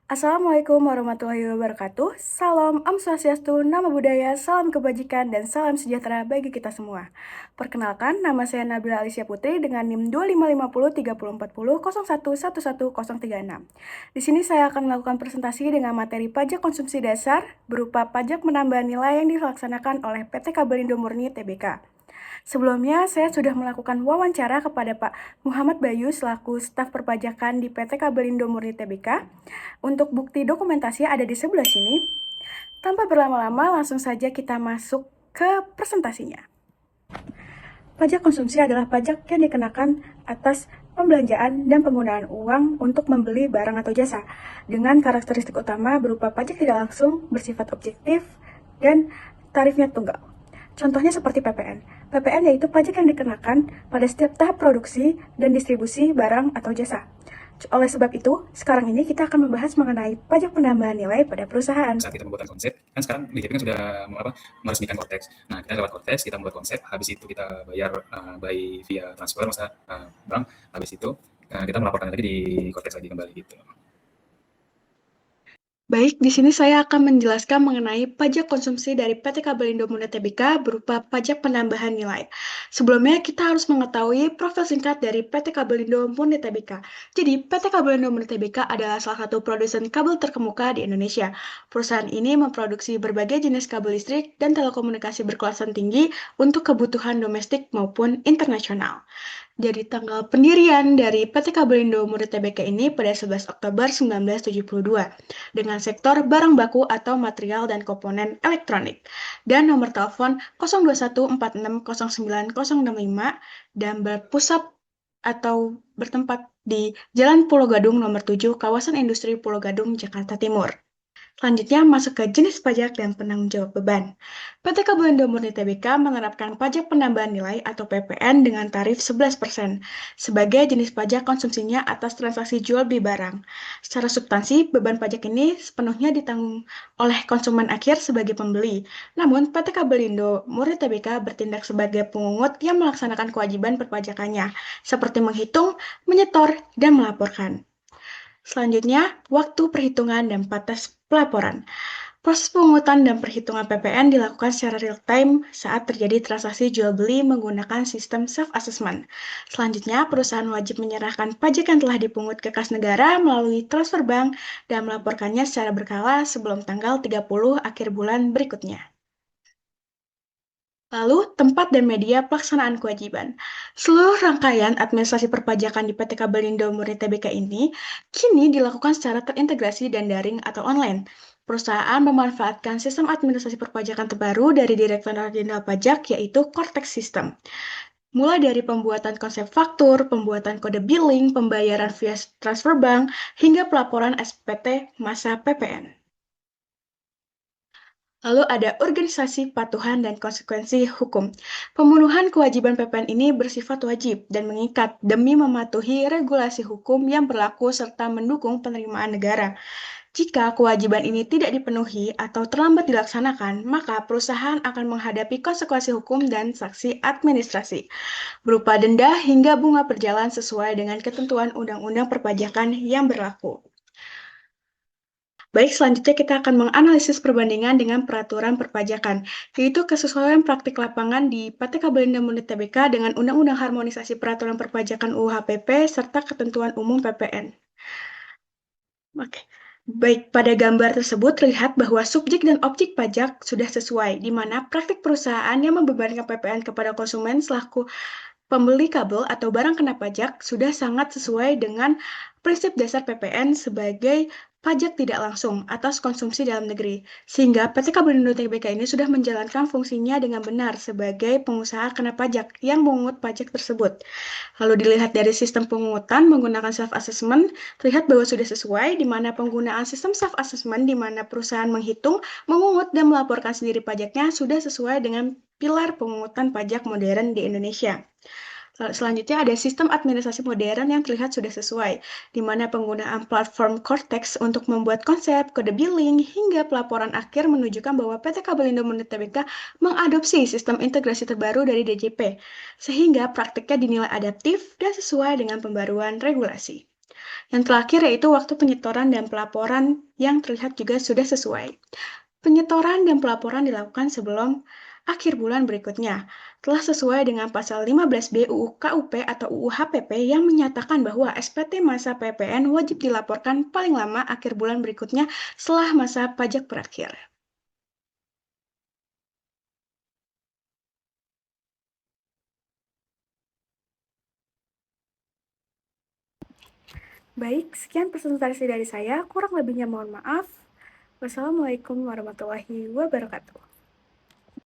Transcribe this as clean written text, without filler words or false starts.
Assalamualaikum warahmatullahi wabarakatuh. Salam Om Swastiastu, Namo Buddhaya, salam kebajikan, dan salam sejahtera bagi kita semua. Perkenalkan, nama saya Nabila Alicia Putri dengan NIM 2550304001111036. Di sini saya akan melakukan presentasi dengan materi pajak konsumsi dasar berupa pajak penambahan nilai yang dilaksanakan oleh PT Kabelindo Murni Tbk. Sebelumnya, saya sudah melakukan wawancara kepada Pak Muhammad Bayu selaku staf perpajakan di PT Kabelindo Murni Tbk. Untuk bukti dokumentasi ada di sebelah sini. Tanpa berlama-lama, langsung saja kita masuk ke presentasinya. Pajak konsumsi adalah pajak yang dikenakan atas pembelanjaan dan penggunaan uang untuk membeli barang atau jasa, dengan karakteristik utama berupa pajak tidak langsung, bersifat objektif, dan tarifnya tunggal. Contohnya seperti PPN. PPN yaitu pajak yang dikenakan pada setiap tahap produksi dan distribusi barang atau jasa. Oleh sebab itu, sekarang ini kita akan membahas mengenai pajak penambahan nilai pada perusahaan. Saat kita membuat konsep, kan sekarang DJP kan sudah meresmikan Cortex. Nah, kita lewat Cortex, kita membuat konsep, habis itu kita bayar by via transfer, masa bank, habis itu kita melaporkan lagi di Cortex lagi kembali gitu. Baik, di sini saya akan menjelaskan mengenai pajak konsumsi dari PT Kabelindo Murni Tbk berupa pajak penambahan nilai. Sebelumnya, kita harus mengetahui profil singkat dari PT Kabelindo Murni Tbk. Jadi, PT Kabelindo Murni Tbk adalah salah satu produsen kabel terkemuka di Indonesia. Perusahaan ini memproduksi berbagai jenis kabel listrik dan telekomunikasi berkelasan tinggi untuk kebutuhan domestik maupun internasional. Jadi tanggal pendirian dari PT Kabelindo Murni Tbk ini pada 11 Oktober 1972 dengan sektor barang baku atau material dan komponen elektronik dan nomor telepon 021460965 dan berpusat atau bertempat di Jalan Pulau Gadung nomor 7 kawasan industri Pulau Gadung, Jakarta Timur. Selanjutnya masuk ke jenis pajak dan penanggung jawab beban. PT Kabelindo Murni Tbk menerapkan pajak penambahan nilai atau PPN dengan tarif 11% sebagai jenis pajak konsumsinya atas transaksi jual beli barang. Secara substansi, beban pajak ini sepenuhnya ditanggung oleh konsumen akhir sebagai pembeli. Namun, PT Kabelindo Murni Tbk bertindak sebagai pengungut yang melaksanakan kewajiban perpajakannya, seperti menghitung, menyetor, dan melaporkan. Selanjutnya, waktu perhitungan dan batas pelaporan. Proses pemungutan dan perhitungan PPN dilakukan secara real-time saat terjadi transaksi jual-beli menggunakan sistem self-assessment. Selanjutnya, perusahaan wajib menyerahkan pajak yang telah dipungut ke kas negara melalui transfer bank dan melaporkannya secara berkala sebelum tanggal 30 akhir bulan berikutnya. Lalu, tempat dan media pelaksanaan kewajiban. Seluruh rangkaian administrasi perpajakan di PT Kabelindo Murni Tbk ini kini dilakukan secara terintegrasi dan daring atau online. Perusahaan memanfaatkan sistem administrasi perpajakan terbaru dari Direktorat Jenderal Pajak, yaitu Cortex System. Mulai dari pembuatan konsep faktur, pembuatan kode billing, pembayaran via transfer bank, hingga pelaporan SPT masa PPN. Lalu ada organisasi patuhan dan konsekuensi hukum. Pemenuhan kewajiban PPN ini bersifat wajib dan mengikat demi mematuhi regulasi hukum yang berlaku serta mendukung penerimaan negara. Jika kewajiban ini tidak dipenuhi atau terlambat dilaksanakan, maka perusahaan akan menghadapi konsekuensi hukum dan sanksi administrasi, berupa denda hingga bunga perjalanan sesuai dengan ketentuan undang-undang perpajakan yang berlaku. Baik, selanjutnya kita akan menganalisis perbandingan dengan peraturan perpajakan, yaitu kesesuaian praktik lapangan di PT Kabelindo Murni Tbk dengan Undang-Undang Harmonisasi Peraturan Perpajakan UU HPP serta Ketentuan Umum PPN. Oke. Baik, pada gambar tersebut terlihat bahwa subjek dan objek pajak sudah sesuai, di mana praktik perusahaan yang membebankan PPN kepada konsumen selaku pembeli kabel atau barang kena pajak sudah sangat sesuai dengan prinsip dasar PPN sebagai pajak tidak langsung atas konsumsi dalam negeri, sehingga PT Kabelindo Tbk ini sudah menjalankan fungsinya dengan benar sebagai pengusaha kena pajak yang mengungut pajak tersebut. Lalu dilihat dari sistem pemungutan menggunakan self-assessment, terlihat bahwa sudah sesuai, di mana penggunaan sistem self-assessment di mana perusahaan menghitung, mengungut, dan melaporkan sendiri pajaknya sudah sesuai dengan pilar pemungutan pajak modern di Indonesia. Selanjutnya ada sistem administrasi modern yang terlihat sudah sesuai, di mana penggunaan platform Cortex untuk membuat konsep, kode billing, hingga pelaporan akhir menunjukkan bahwa PT Kabelindo Murni Tbk mengadopsi sistem integrasi terbaru dari DJP, sehingga praktiknya dinilai adaptif dan sesuai dengan pembaruan regulasi. Yang terakhir yaitu waktu penyetoran dan pelaporan yang terlihat juga sudah sesuai. Penyetoran dan pelaporan dilakukan sebelum akhir bulan berikutnya, telah sesuai dengan pasal 15B UU KUP atau UU HPP yang menyatakan bahwa SPT masa PPN wajib dilaporkan paling lama akhir bulan berikutnya setelah masa pajak berakhir. Baik, sekian presentasi dari saya. Kurang lebihnya mohon maaf. Wassalamualaikum warahmatullahi wabarakatuh.